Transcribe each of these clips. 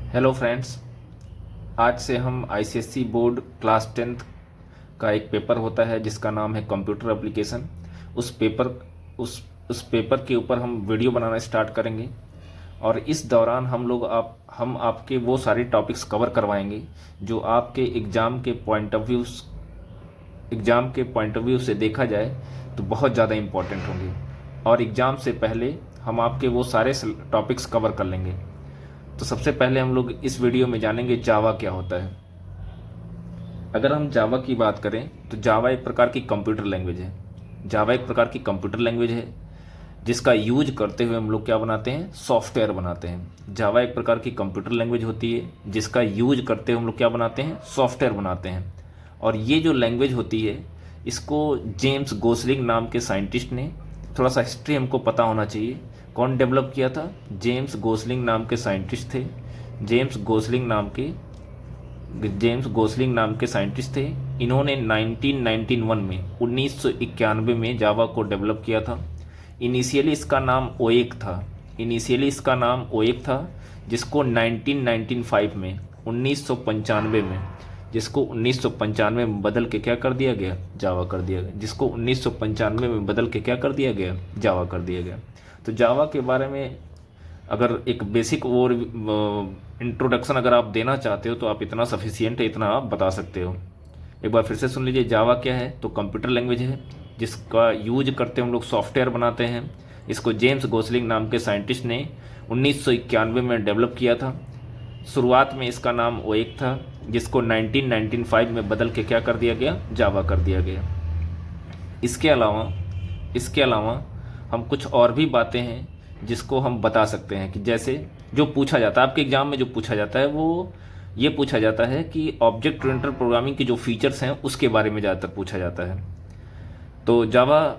Hello friends. आज से हम आईसीएसई बोर्ड क्लास 10th का एक पेपर होता है जिसका नाम है कंप्यूटर एप्लीकेशन। उस पेपर उस पेपर के ऊपर हम वीडियो बनाना स्टार्ट करेंगे और इस दौरान हम आपके वो सारे टॉपिक्स कवर करवाएंगे जो आपके एग्ज़ाम के पॉइंट ऑफ व्यू से देखा जाए तो बहुत ज़्यादा इम्पोर्टेंट होंगे। और एग्ज़ाम से पहले हम आपके वो सारे टॉपिक्स कवर कर लेंगे। तो सबसे पहले हम लोग इस वीडियो में जानेंगे जावा क्या होता है। अगर हम जावा की बात करें तो जावा एक प्रकार की कंप्यूटर लैंग्वेज है। जावा एक प्रकार की कंप्यूटर लैंग्वेज है जिसका यूज करते हुए हम लोग क्या बनाते हैं, सॉफ्टवेयर बनाते हैं। जावा एक प्रकार की कंप्यूटर लैंग्वेज होती है जिसका यूज करते हुए हम लोग क्या बनाते हैं, सॉफ्टवेयर बनाते हैं। और ये जो लैंग्वेज होती है इसको जेम्स गोसलिंग नाम के साइंटिस्ट ने, थोड़ा सा हिस्ट्री हमको पता होना चाहिए, कौन डेवलप किया था? जेम्स गोसलिंग नाम के साइंटिस्ट थे। जेम्स गोसलिंग नाम के साइंटिस्ट थे। इन्होंने 1991 में 1991 में जावा को डेवलप किया था। इनिशियली इसका नाम ओएक था जिसको 1995 में जिसको 1995 में बदल के क्या कर दिया गया, जावा कर दिया गया। जिसको 1995 में बदल के क्या कर दिया गया, जावा कर दिया गया। तो जावा के बारे में अगर एक बेसिक और इंट्रोडक्शन अगर आप देना चाहते हो तो आप इतना सफिशियंट है, इतना आप बता सकते हो। एक बार फिर से सुन लीजिए, जावा क्या है? तो कंप्यूटर लैंग्वेज है जिसका यूज करते हम लोग सॉफ्टवेयर बनाते हैं। इसको जेम्स गोसलिंग नाम के साइंटिस्ट ने 1991 में डेवलप किया था। शुरुआत में इसका नाम ओएक था जिसको 1995 में बदल के क्या कर दिया गया, जावा कर दिया गया। इसके अलावा हम कुछ और भी बातें हैं जिसको हम बता सकते हैं कि जैसे जो पूछा जाता है आपके एग्जाम में, जो पूछा जाता है वो ये पूछा जाता है कि ऑब्जेक्ट ओरिएंटेड प्रोग्रामिंग की जो फीचर्स हैं उसके बारे में ज़्यादातर पूछा जाता है। तो जावा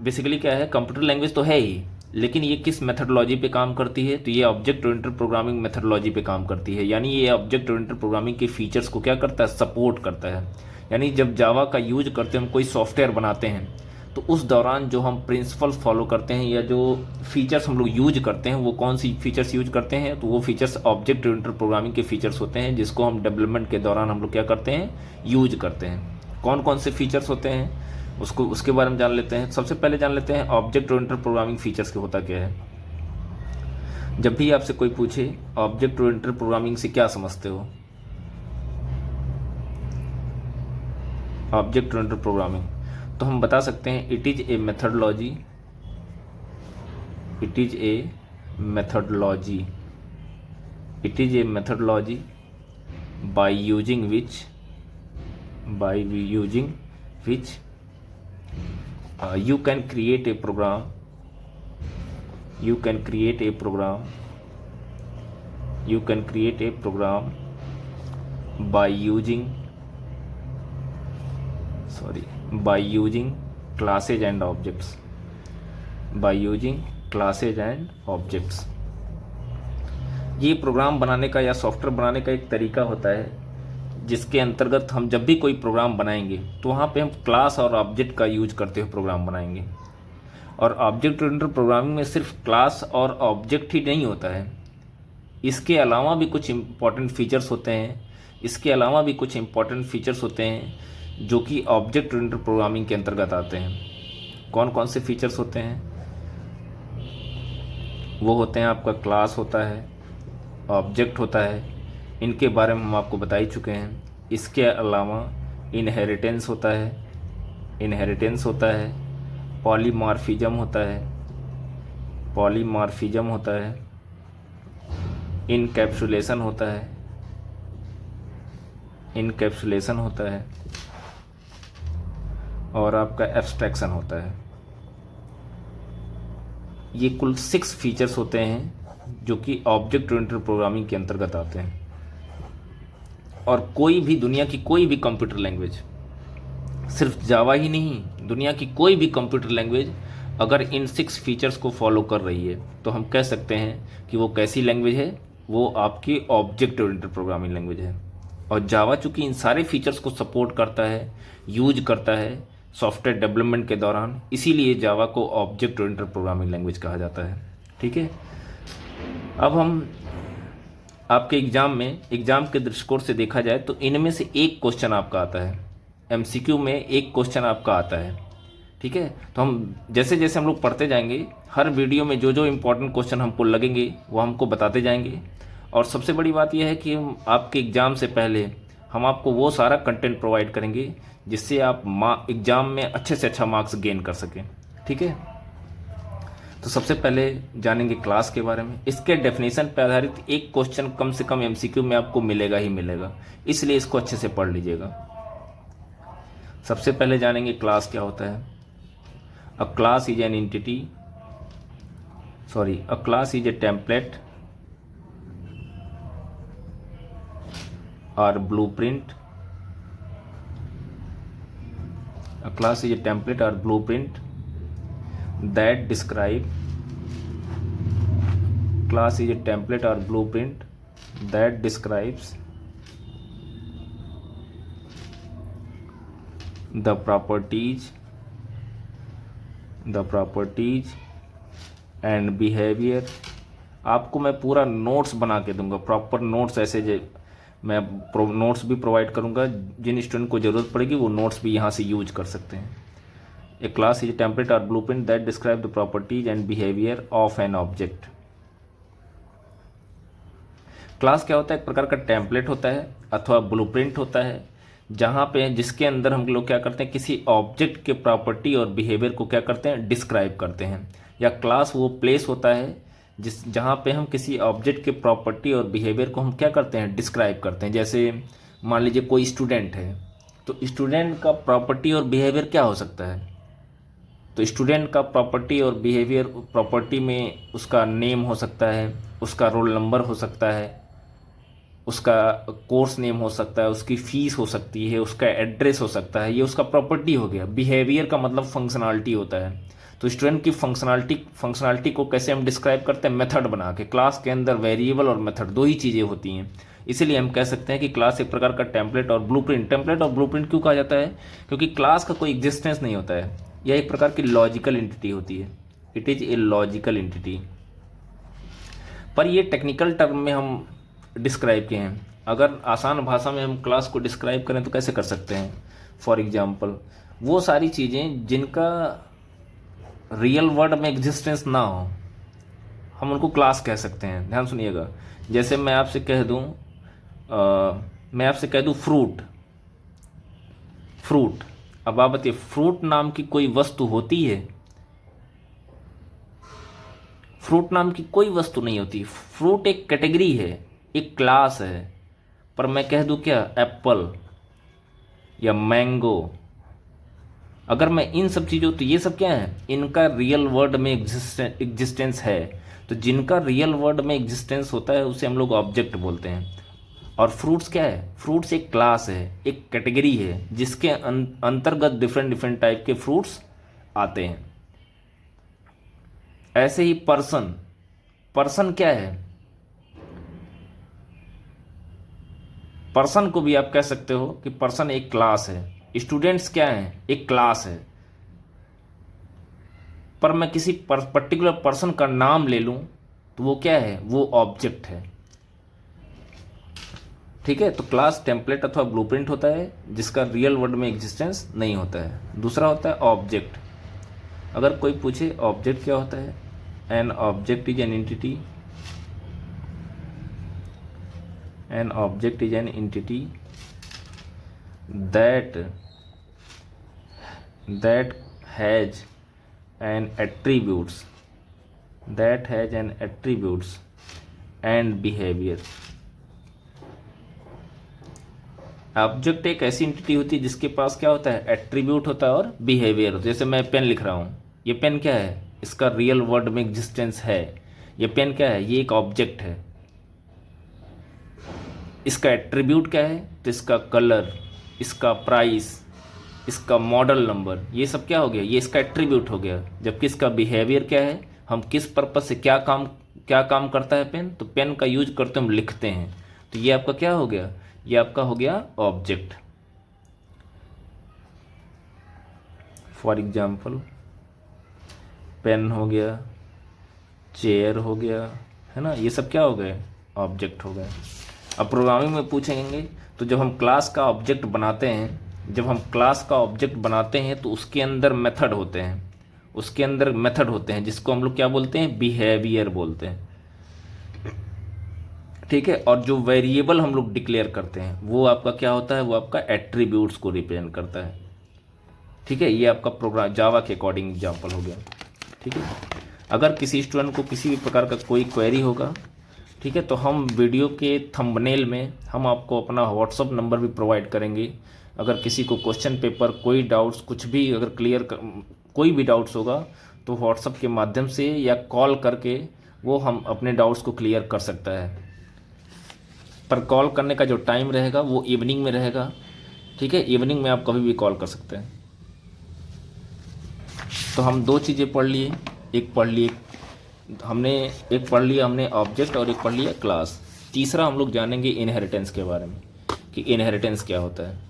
बेसिकली क्या है, कंप्यूटर लैंग्वेज तो है ही, लेकिन ये किस मेथडोलॉजी पे काम करती है? तो ये ऑब्जेक्ट ओरिएंटेड प्रोग्रामिंग मेथडोलॉजी पे काम करती है। यानी ये ऑब्जेक्ट ओरिएंटेड प्रोग्रामिंग के फीचर्स को क्या करता है, सपोर्ट करता है। यानी जब जावा का यूज करते हैं, हम कोई सॉफ्टवेयर बनाते हैं, तो उस दौरान जो हम प्रिंसिपल्स फॉलो करते हैं या जो फीचर्स हम लोग यूज करते हैं, वो कौन सी फीचर्स यूज करते हैं? तो वो फीचर्स ऑब्जेक्ट ओरिएंटेड प्रोग्रामिंग के फीचर्स होते हैं जिसको हम डेवलपमेंट के दौरान हम लोग क्या करते हैं, यूज करते हैं। कौन कौन से फीचर्स होते हैं उसके बारे में जान लेते हैं। सबसे पहले जान लेते हैं ऑब्जेक्ट ओरिएंटेड प्रोग्रामिंग फीचर्स के होता क्या है। जब भी आपसे कोई पूछे ऑब्जेक्ट ओरिएंटेड प्रोग्रामिंग से क्या समझते हो, ऑब्जेक्ट ओरिएंटेड प्रोग्रामिंग, तो हम बता सकते हैं it is A methodology by using which you can create a program by using classes and objects। ये प्रोग्राम बनाने का या सॉफ्टवेयर बनाने का एक तरीका होता है जिसके अंतर्गत हम जब भी कोई प्रोग्राम बनाएंगे तो वहाँ पे हम क्लास और ऑब्जेक्ट का यूज करते हुए प्रोग्राम बनाएंगे। और ऑब्जेक्ट ओरिएंटेड प्रोग्रामिंग में सिर्फ क्लास और ऑब्जेक्ट ही नहीं होता है, इसके अलावा भी कुछ इम्पॉर्टेंट फीचर्स होते हैं जो कि ऑब्जेक्ट ओरिएंटेड प्रोग्रामिंग के अंतर्गत आते हैं। कौन कौन से फीचर्स होते हैं? वो होते हैं आपका क्लास होता है, ऑब्जेक्ट होता है, इनके बारे में हम आपको बता ही चुके हैं। इसके अलावा इनहेरिटेंस होता है, पॉलीमॉर्फिज्म होता है, इनकैप्सुलेशन होता है और आपका एब्स्ट्रैक्शन होता है। ये कुल 6 फीचर्स होते हैं जो कि ऑब्जेक्ट ओरिएंटेड प्रोग्रामिंग के अंतर्गत आते हैं। और कोई भी दुनिया की कोई भी कंप्यूटर लैंग्वेज, सिर्फ जावा ही नहीं, दुनिया की कोई भी कंप्यूटर लैंग्वेज अगर इन 6 फीचर्स को फॉलो कर रही है तो हम कह सकते हैं कि वो कैसी लैंग्वेज है, वो आपकी ऑब्जेक्ट ओरिएंटेड प्रोग्रामिंग लैंग्वेज है। और जावा चूँकि इन सारे फीचर्स को सपोर्ट करता है, यूज करता है सॉफ्टवेयर डेवलपमेंट के दौरान, इसीलिए जावा को ऑब्जेक्ट ओरिएंटेड प्रोग्रामिंग लैंग्वेज कहा जाता है। ठीक है, अब हम आपके एग्जाम के दृष्टिकोण से देखा जाए तो इनमें से एक क्वेश्चन आपका आता है, एमसीक्यू में एक क्वेश्चन आपका आता है। ठीक है, तो हम जैसे जैसे हम लोग पढ़ते जाएंगे, हर वीडियो में जो जो इम्पोर्टेंट क्वेश्चन हमको लगेंगे वो हमको बताते जाएंगे। और सबसे बड़ी बात यह है कि हम आपके एग्ज़ाम से पहले हम आपको वो सारा कंटेंट प्रोवाइड करेंगे जिससे आप एग्ज़ाम में अच्छे से अच्छा मार्क्स गेन कर सकें। ठीक है, तो सबसे पहले जानेंगे क्लास के बारे में। इसके डेफिनेशन पर आधारित एक क्वेश्चन कम से कम एमसीक्यू में आपको मिलेगा ही मिलेगा, इसलिए इसको अच्छे से पढ़ लीजिएगा। सबसे पहले जानेंगे क्लास क्या होता है। अ class is an entity, a class is a template or blueprint. A class is a template or blueprint that describe class is a template or blueprint that describes the properties and behavior। आपको मैं पूरा notes बना के दूंगा, proper notes, ऐसे मैं notes भी provide करूंगा, जिन स्टूडेंट को ज़रूरत पड़ेगी वो नोट्स भी यहाँ से यूज कर सकते हैं। ए क्लास इज ए टेम्पलेट और blueprint that describe the properties and behaviour of an object. Class क्या होता है? एक प्रकार का टेम्पलेट होता है अथवा ब्लूप्रिंट होता है, जहाँ पे जिसके अंदर हम लोग क्या करते हैं, किसी ऑब्जेक्ट के प्रॉपर्टी और बिहेवियर को क्या करते हैं, डिस्क्राइब करते हैं। या क्लास वो प्लेस होता है जहाँ पे हम किसी ऑब्जेक्ट के प्रॉपर्टी और बिहेवियर को हम क्या करते हैं, डिस्क्राइब करते हैं। जैसे मान लीजिए कोई स्टूडेंट है, तो स्टूडेंट का प्रॉपर्टी और बिहेवियर क्या हो सकता है? तो स्टूडेंट का प्रॉपर्टी और बिहेवियर, प्रॉपर्टी में उसका नेम हो सकता है, उसका रोल नंबर हो सकता है, उसका कोर्स नेम हो सकता है, उसकी फ़ीस हो सकती है, उसका एड्रेस हो सकता है, ये उसका प्रॉपर्टी हो गया। बिहेवियर का मतलब फंक्शनैलिटी होता है। तो स्टूडेंट की फंक्शनैलिटी को कैसे हम डिस्क्राइब करते हैं, मेथड बना के। क्लास के अंदर वेरिएबल और मेथड दो ही चीज़ें होती हैं, इसीलिए हम कह सकते हैं कि क्लास एक प्रकार का टेम्पलेट और ब्लूप्रिंट। टेम्पलेट और ब्लूप्रिंट क्यों कहा जाता है? क्योंकि क्लास का कोई एग्जिस्टेंस नहीं होता है, यह एक प्रकार की लॉजिकल एंटिटी होती है। It is a logical entity, पर ये टेक्निकल टर्म में हम डिस्क्राइब किए हैं। अगर आसान भाषा में हम क्लास को डिस्क्राइब करें तो कैसे कर सकते हैं? फॉर एग्जाम्पल, वो सारी चीज़ें जिनका रियल वर्ल्ड में एग्जिस्टेंस ना हो, हम उनको क्लास कह सकते हैं। ध्यान सुनिएगा, जैसे मैं आपसे कह दूं फ्रूट। अब आप बताइए, फ्रूट नाम की कोई वस्तु होती है? फ्रूट नाम की कोई वस्तु नहीं होती। फ्रूट एक कैटेगरी है, एक क्लास है। पर मैं कह दूं क्या, एप्पल या मैंगो, अगर मैं इन सब चीज़ों, तो ये सब क्या है, इनका रियल वर्ल्ड में एग्जिस्टेंस है। तो जिनका रियल वर्ल्ड में एग्जिस्टेंस होता है उसे हम लोग ऑब्जेक्ट बोलते हैं। और फ्रूट्स क्या है? फ्रूट्स एक क्लास है, एक कैटेगरी है, जिसके अंतर्गत डिफरेंट टाइप के फ्रूट्स आते हैं। ऐसे ही पर्सन क्या है? पर्सन को भी आप कह सकते हो कि पर्सन एक क्लास है। स्टूडेंट्स क्या हैं? एक क्लास है। पर मैं किसी पर्टिकुलर पर्सन का नाम ले लूं तो वो क्या है? वो ऑब्जेक्ट है। ठीक है, तो क्लास टेम्पलेट अथवा ब्लूप्रिंट होता है जिसका रियल वर्ल्ड में एग्जिस्टेंस नहीं होता है। दूसरा होता है ऑब्जेक्ट। अगर कोई पूछे ऑब्जेक्ट क्या होता है, an object is an entity, an object is an entity that has an attributes and behavior। Object एक ऐसी एंटिटी होती है जिसके पास क्या होता है, एट्रीब्यूट होता है और बिहेवियर होता है। जैसे मैं पेन लिख रहा हूँ, ये पेन क्या है, इसका रियल वर्ल्ड में एग्जिस्टेंस है। ये पेन क्या है, ये एक ऑब्जेक्ट है। इसका एट्रीब्यूट क्या है, तो इसका कलर, इसका प्राइस, इसका मॉडल नंबर, ये सब क्या हो गया, ये इसका एट्रीब्यूट हो गया। जबकि इसका बिहेवियर क्या है, हम किस पर्पज से क्या काम करता है पेन, तो पेन का यूज करते हम लिखते हैं। तो ये आपका क्या हो गया, ये आपका हो गया ऑब्जेक्ट। फॉर एग्जाम्पल, पेन हो गया, चेयर हो गया, है ना, ये सब क्या हो गए, ऑब्जेक्ट हो गया। अब प्रोग्रामिंग में पूछेंगे तो जब हम क्लास का ऑब्जेक्ट बनाते हैं तो उसके अंदर मेथड होते हैं, जिसको हम लोग क्या बोलते हैं, बिहेवियर बोलते हैं। ठीक है, और जो वेरिएबल हम लोग डिक्लेयर करते हैं वो आपका क्या होता है, वो आपका एट्रीब्यूट्स को रिप्रेजेंट करता है। ठीक है, ये आपका प्रोग्राम जावा के अकॉर्डिंग एग्जाम्पल हो गया। ठीक है, अगर किसी स्टूडेंट को किसी भी प्रकार का कोई क्वेरी होगा, ठीक है, तो हम वीडियो के थंबनेल में हम आपको अपना व्हाट्सअप नंबर भी प्रोवाइड करेंगे। अगर किसी को क्वेश्चन पेपर, कोई डाउट्स, कुछ भी अगर कोई भी डाउट्स होगा तो व्हाट्सअप के माध्यम से या कॉल करके वो हम अपने डाउट्स को क्लियर कर सकता है। पर कॉल करने का जो टाइम रहेगा वो इवनिंग में रहेगा। ठीक है, इवनिंग में आप कभी भी कॉल कर सकते हैं। तो हम दो चीज़ें पढ़ लिए, एक पढ़ लिया हमने ऑब्जेक्ट और एक पढ़ लिया क्लास। तीसरा हम लोग जानेंगे इनहेरिटेंस के बारे में कि इनहेरिटेंस क्या होता है।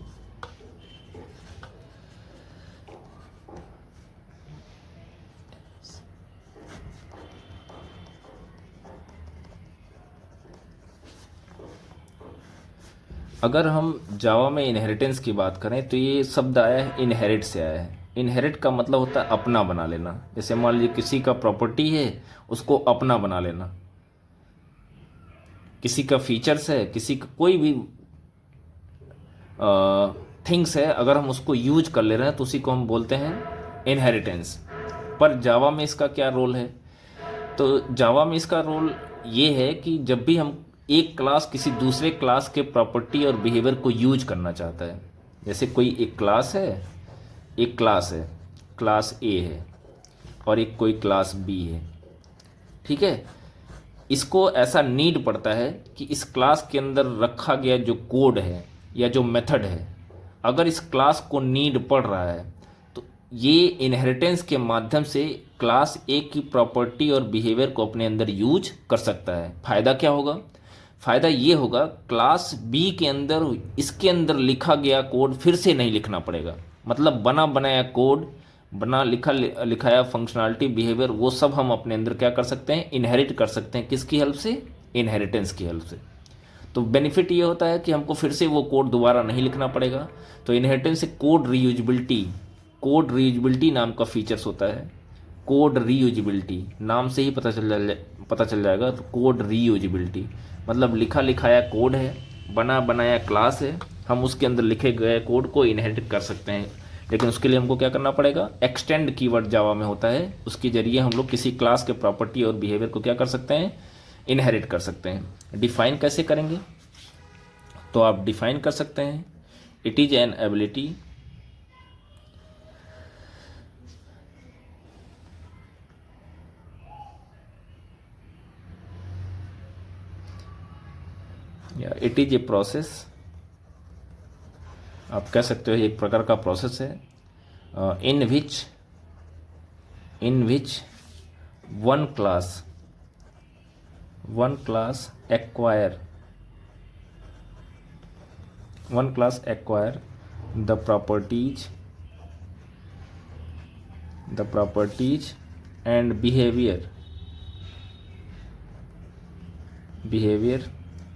अगर हम जावा में इनहेरिटेंस की बात करें तो ये शब्द आया है, इनहेरिट से आया है। इनहेरिट का मतलब होता है अपना बना लेना। जैसे मान लीजिए किसी का प्रॉपर्टी है, उसको अपना बना लेना। किसी का फीचर्स है, किसी का कोई भी थिंग्स है, अगर हम उसको यूज कर ले रहे हैं तो उसी को हम बोलते हैं इनहेरिटेंस। पर जावा में इसका क्या रोल है, तो जावा में इसका रोल ये है कि जब भी हम एक क्लास किसी दूसरे क्लास के प्रॉपर्टी और बिहेवियर को यूज करना चाहता है, जैसे कोई एक क्लास है, क्लास ए है और एक कोई क्लास बी है। ठीक है, इसको ऐसा नीड पड़ता है कि इस क्लास के अंदर रखा गया जो कोड है या जो मेथड है, अगर इस क्लास को नीड पड़ रहा है तो ये इनहेरिटेंस के माध्यम से क्लास ए की प्रॉपर्टी और बिहेवियर को अपने अंदर यूज कर सकता है। फ़ायदा क्या होगा, फ़ायदा ये होगा क्लास बी के अंदर इसके अंदर लिखा गया कोड फिर से नहीं लिखना पड़ेगा। मतलब बना बनाया कोड, बना लिखाया फंक्शनलिटी, बिहेवियर, वो सब हम अपने अंदर क्या कर सकते हैं, इनहेरिट कर सकते हैं। किसकी हेल्प से, इनहेरिटेंस की हेल्प से। तो बेनिफिट ये होता है कि हमको फिर से वो कोड दोबारा नहीं लिखना पड़ेगा। तो इनहेरिटेंस से कोड रीयूजेबिलिटी नाम का फीचर्स होता है। कोड रीयूजेबिलिटी नाम से ही पता चल जाएगा। तो कोड रीयूजेबिलिटी मतलब लिखा लिखाया कोड है, बना बनाया क्लास है, हम उसके अंदर लिखे गए कोड को इनहेरिट कर सकते हैं। लेकिन उसके लिए हमको क्या करना पड़ेगा, एक्सटेंड कीवर्ड जावा में होता है, उसके जरिए हम लोग किसी क्लास के प्रॉपर्टी और बिहेवियर को क्या कर सकते हैं, इनहेरिट कर सकते हैं। डिफाइन कैसे करेंगे, तो आप डिफाइन कर सकते हैं, इट इज एन एबिलिटी या इट इज ए प्रोसेस। आप कह सकते हो एक प्रकार का प्रोसेस है, in which one class acquire the properties and behavior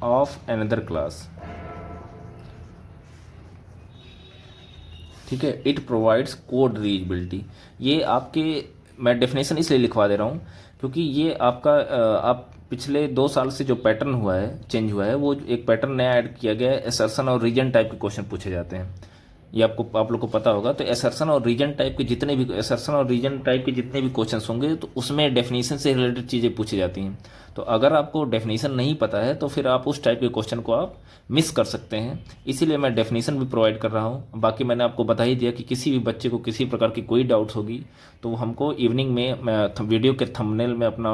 of another class। ठीक है, इट प्रोवाइड्स कोड रीयूजेबिलिटी। ये आपके, मैं डेफिनेशन इसलिए लिखवा दे रहा हूँ क्योंकि ये आपका आप पिछले 2 साल से जो पैटर्न हुआ है, चेंज हुआ है, वो एक पैटर्न नया ऐड किया गया है। एसर्शन और रीजन टाइप के क्वेश्चन पूछे जाते हैं, ये आप लोग को पता होगा। तो एसर्शन और रीजन टाइप के जितने भी क्वेश्चंस होंगे तो उसमें डेफिनेशन से रिलेटेड चीज़ें पूछी जाती हैं। तो अगर आपको डेफिनेशन नहीं पता है तो फिर आप उस टाइप के क्वेश्चन को आप मिस कर सकते हैं, इसीलिए मैं डेफिनेशन भी प्रोवाइड कर रहा हूँ। बाकी मैंने आपको बता ही दिया कि किसी भी बच्चे को किसी प्रकार की कोई डाउट्स होगी तो हमको इवनिंग में मैं वीडियो के थंबनेल में अपना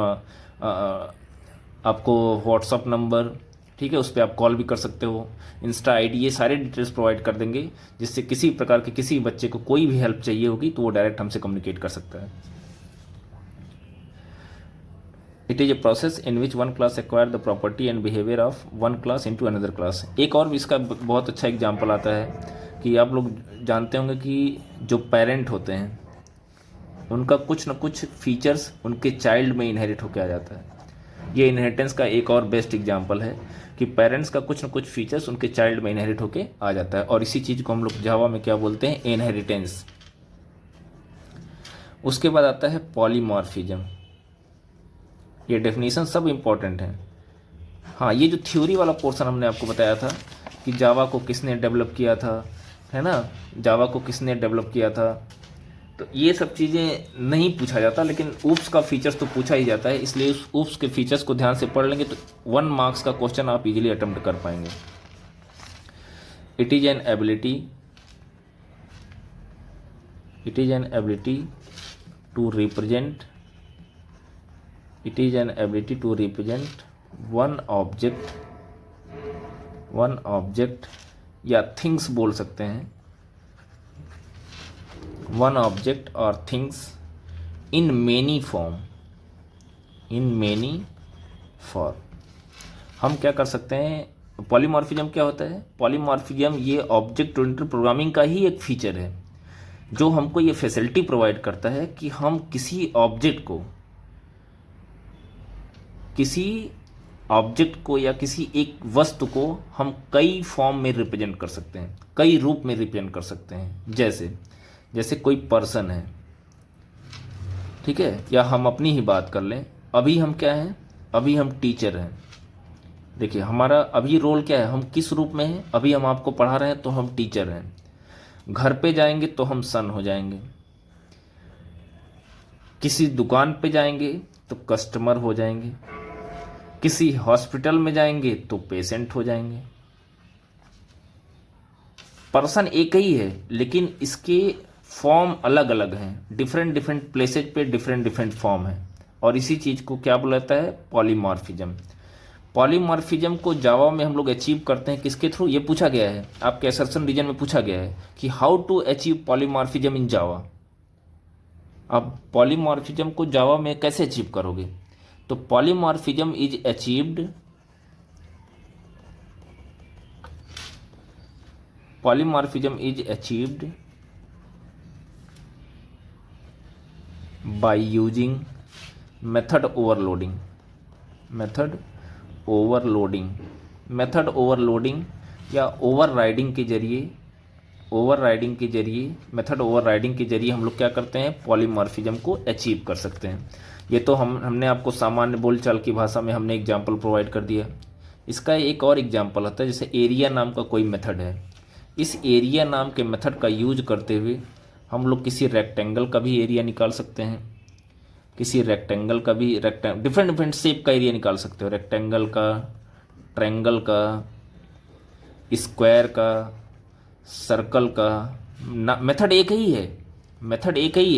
आपको व्हाट्सअप नंबर, ठीक है, उस पर आप कॉल भी कर सकते हो, इंस्टा आईडी, ये सारे डिटेल्स प्रोवाइड कर देंगे, जिससे किसी प्रकार के किसी बच्चे को कोई भी हेल्प चाहिए होगी तो वो डायरेक्ट हमसे कम्युनिकेट कर सकता है। It is a process in which one class acquire the property and behaviour of one class into another class. एक और भी इसका बहुत अच्छा एग्जाम्पल आता है कि आप लोग जानते होंगे कि जो पेरेंट होते हैं उनका कुछ न कुछ फीचर्स उनके चाइल्ड में इनहेरिट होकर आ जाता है। ये इनहेरिटेंस का एक और बेस्ट एग्जांपल है कि पेरेंट्स का कुछ ना कुछ फीचर्स उनके चाइल्ड में इनहेरिट होके आ जाता है, और इसी चीज़ को हम लोग जावा में क्या बोलते हैं, इनहेरिटेंस। उसके बाद आता है पॉलीमॉर्फिज्म। ये डेफिनेशन सब इम्पॉर्टेंट है। हाँ, ये जो थ्योरी वाला पोर्शन हमने आपको बताया था कि जावा को किसने डेवलप किया था, है ना, जावा को किसने डेवलप किया था, तो ये सब चीज़ें नहीं पूछा जाता, लेकिन ऊप्स का फीचर्स तो पूछा ही जाता है, इसलिए उस ऊप्स के फीचर्स को ध्यान से पढ़ लेंगे तो 1 मार्क्स का क्वेश्चन आप इजीली अटेम्प्ट कर पाएंगे। It is an ability to represent one object या थिंग्स बोल सकते हैं, वन ऑब्जेक्ट और थिंग्स इन मेनी फॉर्म। हम क्या कर सकते हैं, पॉलीमॉर्फिज्म क्या होता है, पॉलीमॉर्फिज्म ये ऑब्जेक्ट ओरिएंटेड प्रोग्रामिंग का ही एक फीचर है जो हमको ये फैसिलिटी प्रोवाइड करता है कि हम किसी ऑब्जेक्ट को या किसी एक वस्तु को हम कई फॉर्म में रिप्रेजेंट कर सकते हैं, कई रूप में रिप्रेजेंट कर सकते हैं। जैसे कोई पर्सन है, ठीक है, या हम अपनी ही बात कर लें, अभी हम क्या हैं, अभी हम टीचर हैं। देखिए हमारा अभी रोल क्या है, हम किस रूप में हैं, अभी हम आपको पढ़ा रहे हैं तो हम टीचर हैं। घर पे जाएंगे तो हम सन हो जाएंगे, किसी दुकान पे जाएंगे तो कस्टमर हो जाएंगे, किसी हॉस्पिटल में जाएंगे तो पेशेंट हो जाएंगे। पर्सन एक ही है लेकिन इसके फॉर्म अलग अलग हैं, डिफरेंट प्लेसेज पे डिफरेंट फॉर्म है, और इसी चीज़ को क्या बुलाता है, पॉलीमॉर्फिज्म। पॉलीमॉर्फिज्म को जावा में हम लोग अचीव करते हैं किसके थ्रू, ये पूछा गया है आपके असर्शन रीजन में, पूछा गया है कि how to achieve polymorphism in Java. अब पॉलीमॉर्फिज्म को जावा में कैसे अचीव करोगे, तो polymorphism is achieved by using method overloading या ओवरराइडिंग के जरिए हम लोग क्या करते हैं, पॉलीमॉर्फिज्म को अचीव कर सकते हैं। ये तो हमने आपको सामान्य बोलचाल की भाषा में हमने एग्जाम्पल प्रोवाइड कर दिया। इसका एक और एग्जाम्पल होता है, जैसे एरिया नाम का कोई मेथड है। इस एरिया नाम के मेथड का यूज करते हुए हम लोग किसी रेक्टेंगल का भी एरिया निकाल सकते हैं, डिफरेंट शेप का एरिया निकाल सकते हो, रेक्टेंगल का, ट्रायंगल का, स्क्वायर का, सर्कल का। मेथड एक ही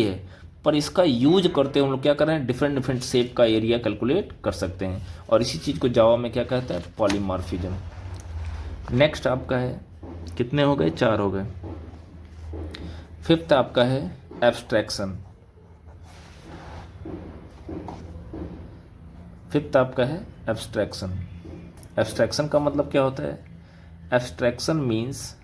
है, पर इसका यूज करते हुए हम लोग क्या कर रहे हैं, डिफरेंट शेप का एरिया कैलकुलेट कर सकते हैं, और इसी चीज़ को जावा में क्या कहता है, पॉलीमॉर्फिज्म। नेक्स्ट आपका है, कितने हो गए, 4 हो गए। फिफ्थ आपका है एब्स्ट्रैक्शन। एब्स्ट्रैक्शन का मतलब क्या होता है, abstraction means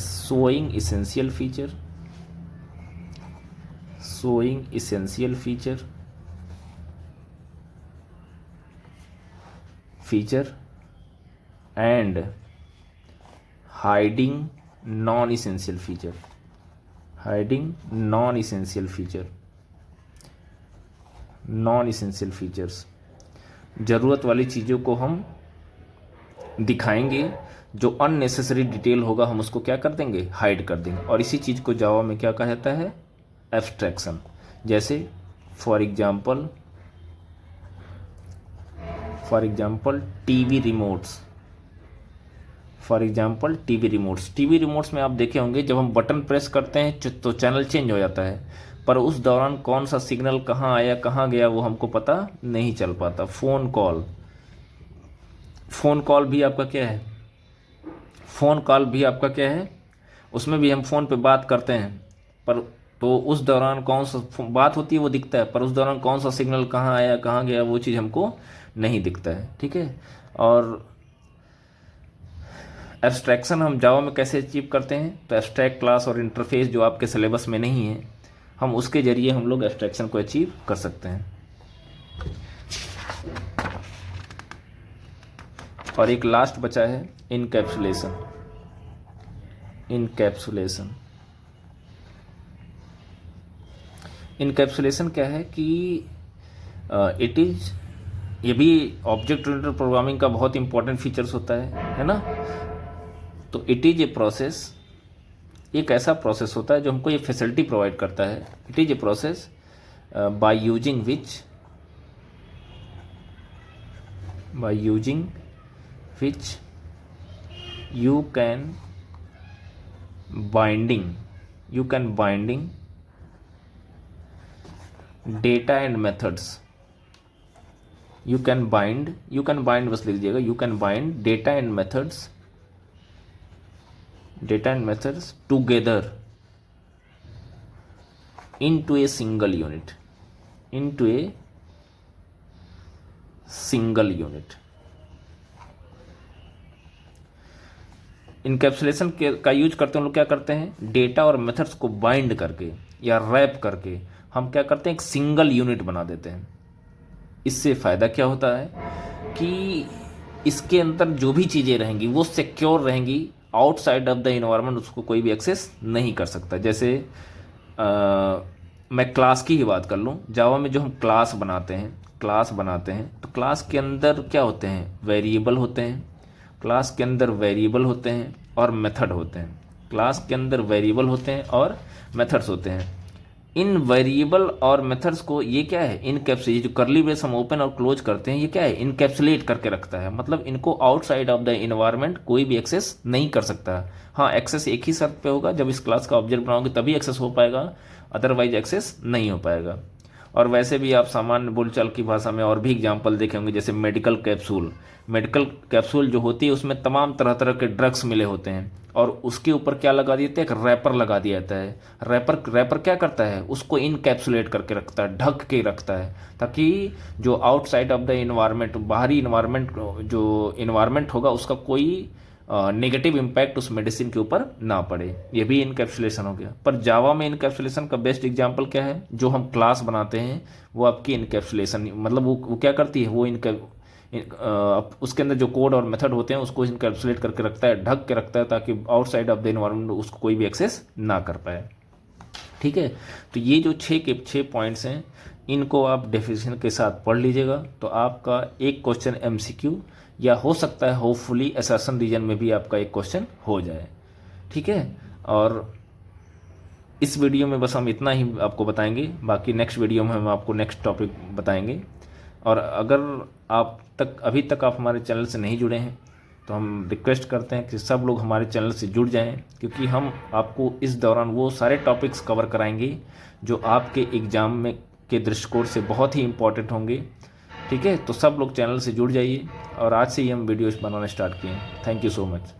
showing essential feature and hiding non-essential feature। ज़रूरत वाली चीज़ों को हम दिखाएंगे, जो अननेसेसरी डिटेल होगा हम उसको क्या कर देंगे, हाइड कर देंगे, और इसी चीज़ को जावा में क्या कहा जाता है, एब्स्ट्रैक्शन। जैसे फॉर एग्जाम्पल टीवी रिमोट्स में आप देखे होंगे जब हम बटन प्रेस करते हैं तो चैनल चेंज हो जाता है, पर उस दौरान कौन सा सिग्नल कहाँ आया कहाँ गया वो हमको पता नहीं चल पाता। फ़ोन कॉल भी आपका क्या है, उसमें भी हम फ़ोन पे बात करते हैं, पर तो उस दौरान कौन सा बात होती है वो दिखता है, पर उस दौरान कौन सा सिग्नल कहाँ आया कहाँ गया वो चीज़ हमको नहीं दिखता है, ठीक है। और एब्स्ट्रैक्शन हम जावा में कैसे अचीव करते हैं, तो एब्स्ट्रैक्ट क्लास और इंटरफेस जो आपके सिलेबस में नहीं है, हम उसके जरिए हम लोग एब्स्ट्रैक्शन को अचीव कर सकते हैं। और एक लास्ट बचा है इनकैप्सुलेशन। इनकैप्सुलेशन इनकैप्सुलेशन क्या है कि इट इज, ये भी ऑब्जेक्ट ओरिएंटेड प्रोग्रामिंग का बहुत इंपॉर्टेंट फीचर्स होता है ना। तो इट इज ए प्रोसेस, एक ऐसा प्रोसेस होता है जो हमको ये फैसिलिटी प्रोवाइड करता है। It is a process by using which you can binding data and methods, you can bind बस लिख दीजिएगा, you can bind data and methods together into a single unit, encapsulation का यूज करते हैं हम लोग क्या करते हैं, डेटा और मेथड्स को बाइंड करके या रैप करके हम क्या करते हैं, एक सिंगल यूनिट बना देते हैं। इससे फ़ायदा क्या होता है कि इसके अंदर जो भी चीज़ें रहेंगी वो सिक्योर रहेंगी, आउटसाइड ऑफ द इन्वायरमेंट उसको कोई भी एक्सेस नहीं कर सकता। जैसे मैं क्लास की ही बात कर लूँ, जावा में जो हम क्लास बनाते हैं तो क्लास के अंदर क्या होते हैं, वेरिएबल होते हैं। क्लास के अंदर वेरिएबल होते हैं और मेथड होते हैं। क्लास के अंदर वेरिएबल होते हैं और मेथड्स होते हैं। इन वेरिएबल और मेथड्स को ये क्या है, इनकैप्सुलेट, जो करली ब्रेस हम ओपन और क्लोज करते हैं, ये क्या है, इनकैप्सुलेट करके रखता है। मतलब इनको आउटसाइड ऑफ द इन्वायरमेंट कोई भी एक्सेस नहीं कर सकता। हाँ, एक्सेस एक ही शर्त पे होगा, जब इस क्लास का ऑब्जेक्ट बनाओगे तभी एक्सेस हो पाएगा, अदरवाइज एक्सेस नहीं हो पाएगा। और वैसे भी आप सामान्य बोलचाल की भाषा में और भी एग्जाम्पल देखे होंगे, जैसे मेडिकल कैप्सूल जो होती है उसमें तमाम तरह तरह के ड्रग्स मिले होते हैं और उसके ऊपर क्या लगा देते हैं, एक रैपर लगा दिया जाता है। रैपर क्या करता है, उसको इनकैप्सुलेट करके रखता है, ढक के रखता है, ताकि जो आउटसाइड ऑफ द इन्वायरमेंट, बाहरी इन्वायरमेंट, जो इन्वायरमेंट होगा उसका कोई नेगेटिव इम्पैक्ट उस मेडिसिन के ऊपर ना पड़े। ये भी इनकैप्सुलेशन हो गया। पर जावा में इनकैप्सुलेशन का बेस्ट एग्जांपल क्या है, जो हम क्लास बनाते हैं वो आपकी इनकैप्सुलेशन, मतलब वो क्या करती है, वो उसके अंदर जो कोड और मेथड होते हैं उसको इनकैप्सुलेट करके रखता है, ढक के रखता है, ताकि आउटसाइड ऑफ द इन्वायरमेंट उसको कोई भी एक्सेस ना कर पाए। ठीक है, तो ये जो 6 पॉइंट्स हैं इनको आप डेफिनेशन के साथ पढ़ लीजिएगा, तो आपका एक क्वेश्चन एमसीक्यू या हो सकता है होपफुली असर्शन रीजन में भी आपका एक क्वेश्चन हो जाए। ठीक है, और इस वीडियो में बस हम इतना ही आपको बताएंगे, बाकी नेक्स्ट वीडियो में हम आपको नेक्स्ट टॉपिक बताएंगे। और अगर अभी तक आप हमारे चैनल से नहीं जुड़े हैं तो हम रिक्वेस्ट करते हैं कि सब लोग हमारे चैनल से जुड़ जाएं, क्योंकि हम आपको इस दौरान वो सारे टॉपिक्स कवर कराएंगे जो आपके एग्ज़ाम में के दृष्टिकोण से बहुत ही इम्पोर्टेंट होंगे। ठीक है, तो सब लोग चैनल से जुड़ जाइए, और आज से ही हम वीडियोस बनाना स्टार्ट किए। Thank you so much.